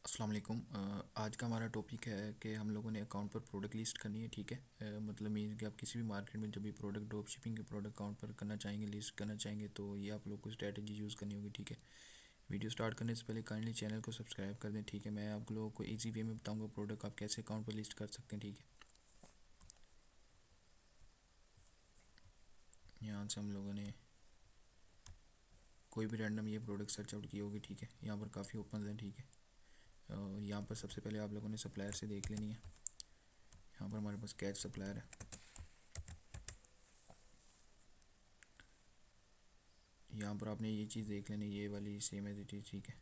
अस्सलाम वालेकुम। आज का हमारा टॉपिक है कि हम लोगों ने अकाउंट पर प्रोडक्ट लिस्ट करनी है। ठीक है। मतलब मीन कि आप किसी भी मार्केट में जब भी प्रोडक्ट ड्रॉप शिपिंग के प्रोडक्ट अकाउंट पर करना चाहेंगे, लिस्ट करना चाहेंगे, तो ये आप लोग को स्ट्रेटजी यूज़ करनी होगी। ठीक है। वीडियो स्टार्ट करने से पहले काइंडली चैनल को सब्सक्राइब कर दें। ठीक है। मैं आप लोगों को ईजी वे में बताऊँगा प्रोडक्ट आप कैसे अकाउंट पर लिस्ट कर सकते हैं। ठीक है। यहाँ से हम लोगों ने कोई भी रैंडम ये प्रोडक्ट सर्च आउट की होगी। ठीक है। यहाँ पर काफ़ी ओपन हैं। ठीक है। और यहाँ पर सबसे पहले आप लोगों ने सप्लायर से देख लेनी है। यहाँ पर हमारे पास कैच सप्लायर है। यहाँ पर आपने ये चीज़ देख लेनी, ये वाली सेम एज इट इज़। ठीक है।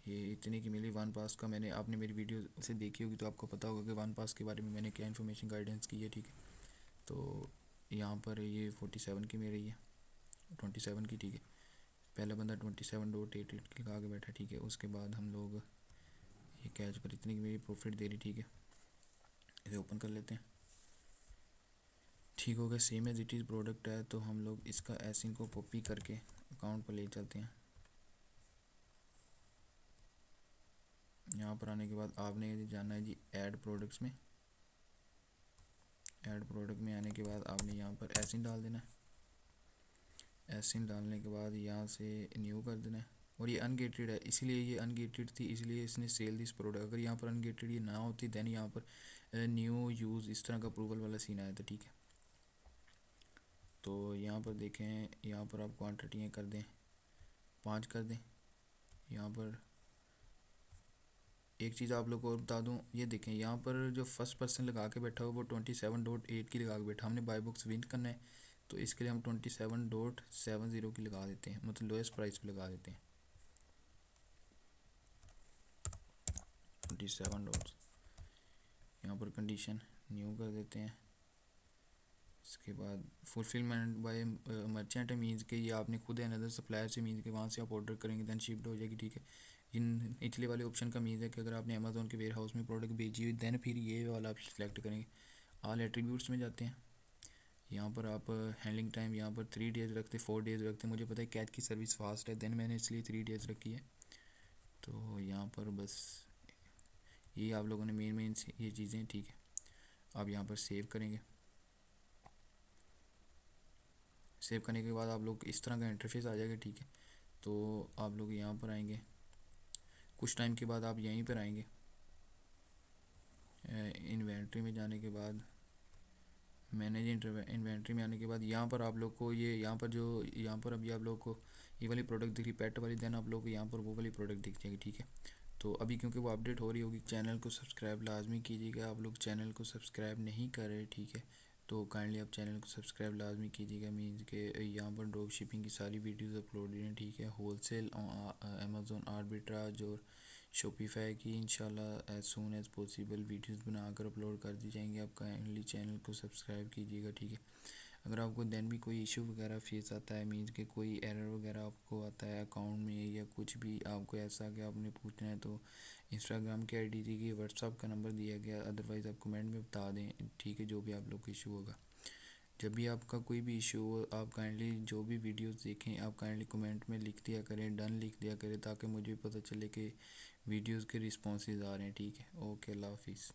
ये इतने की मिली वन पास का। मैंने आपने मेरी वीडियो से देखी होगी तो आपको पता होगा कि वन पास के बारे में मैंने क्या इन्फॉर्मेशन गाइडेंस की है। ठीक है। तो यहाँ पर ये 47 की मिल रही है, 27 की। ठीक है। पहला बंदा 27.88 लगा के बैठा। ठीक है। उसके बाद हम लोग ये कैच पर इतनी की मेरी प्रॉफिट दे रही। ठीक है। इसे ओपन कर लेते हैं। ठीक हो गया। Same as it is product है तो हम लोग इसका एसिन को कॉपी करके अकाउंट पर ले चलते हैं। यहाँ पर आने के बाद आपने ये जाना है जी ऐड प्रोडक्ट्स में। ऐड प्रोडक्ट में आने के बाद आपने यहाँ पर एसिन डाल देना है। एसिन डालने के बाद यहाँ से न्यू कर देना है। और ये अनगेटेड है, इसीलिए ये अनगेटेड थी, इसलिए इसने सेल दिस प्रोडक्ट। अगर यहाँ पर अनगेटेड ये ना होती दैन यहाँ पर न्यू यूज़ इस तरह का अप्रूवल वाला सीन आया था। ठीक है। तो यहाँ पर देखें, यहाँ पर आप क्वान्टिटियाँ कर दें, 5 कर दें। यहाँ पर एक चीज़ आप लोग को और बता दूं, ये देखें यहाँ पर जो फर्स्ट पर्सन लगा के बैठा हो वो 27.8 की लगा के बैठा। हमने बाई बुक्स विन करना है तो इसके लिए हम 27.70 की लगा देते हैं, मतलब लोएस्ट प्राइस पे लगा देते हैं 27 डॉट। यहाँ पर कंडीशन न्यू कर देते हैं। इसके बाद फुलफिलमेंट बाय मर्चेंट मीन्स के ये आपने खुद अनदर सप्लायर से मीन्स के वहाँ से आप ऑर्डर करेंगे दैन शिप्ड हो जाएगी। ठीक है। इन इटली वाले ऑप्शन का मीन्स है कि अगर आपने अमेज़ोन के वेयर हाउस में प्रोडक्ट भेजी हुई दैन फिर ये वाला आप सिलेक्ट करेंगे। ऑल एट्रीब्यूट्स में जाते हैं। यहाँ पर आप हैंडलिंग टाइम यहाँ पर 3 डेज़ रखते, 4 डेज़ रखते। मुझे पता है कैच की सर्विस फास्ट है दैन मैंने इसलिए 3 डेज़ रखी है। तो यहाँ पर बस ये आप लोगों ने मेन ये चीज़ें। ठीक है। आप यहाँ पर सेव करेंगे। सेव करने के बाद आप लोग इस तरह का इंटरफेस आ जाएगा। ठीक है। तो आप लोग यहाँ पर आएंगे, कुछ टाइम के बाद आप यहीं पर आएंगे। इन्वेंट्री में जाने के बाद मैनेज इन्वेंट्री में आने के बाद यहाँ पर आप लोग को ये यहाँ पर अभी आप लोग को ये वाली प्रोडक्ट दिख रही पेट वाली, देन आप लोग को यहाँ पर वो वाली प्रोडक्ट दिख जाएगी। ठीक है। तो अभी क्योंकि वो अपडेट हो रही होगी, चैनल को सब्सक्राइब लाजमी कीजिएगा। आप लोग चैनल को सब्सक्राइब नहीं कर रहे। ठीक है। तो काइंडली आप चैनल को सब्सक्राइब लाजमी कीजिएगा। मीन्स के यहाँ पर ड्रॉप शिपिंग की सारी वीडियोस अपलोड हैं। ठीक है। होलसेल अमेज़ोन आर्बिट्राज और शॉपिफाई की इंशाल्लाह as soon as possible videos बनाकर अपलोड कर दी जाएंगी। आप काइंडली चैनल को सब्सक्राइब कीजिएगा। ठीक है। अगर आपको दैन भी कोई इशू वगैरह फेस आता है, मीन्स के कोई एरर वगैरह आपको आता है अकाउंट में या कुछ भी आपको ऐसा कि आपने पूछना है, तो इंस्टाग्राम की आईडी दी गई, व्हाट्सअप का नंबर दिया गया, अदरवाइज़ आप कमेंट में बता दें। ठीक है। जो भी आप लोग को इशू होगा, जब भी आपका कोई भी इशू हो, आप काइंडली जो भी वीडियोस देखें आप काइंडली कमेंट में लिख दिया करें, डन लिख दिया करें, ताकि मुझे भी पता चले कि वीडियोस के रिस्पॉन्सेज आ रहे हैं। ठीक है। ओके, अल्लाह हाफिज़।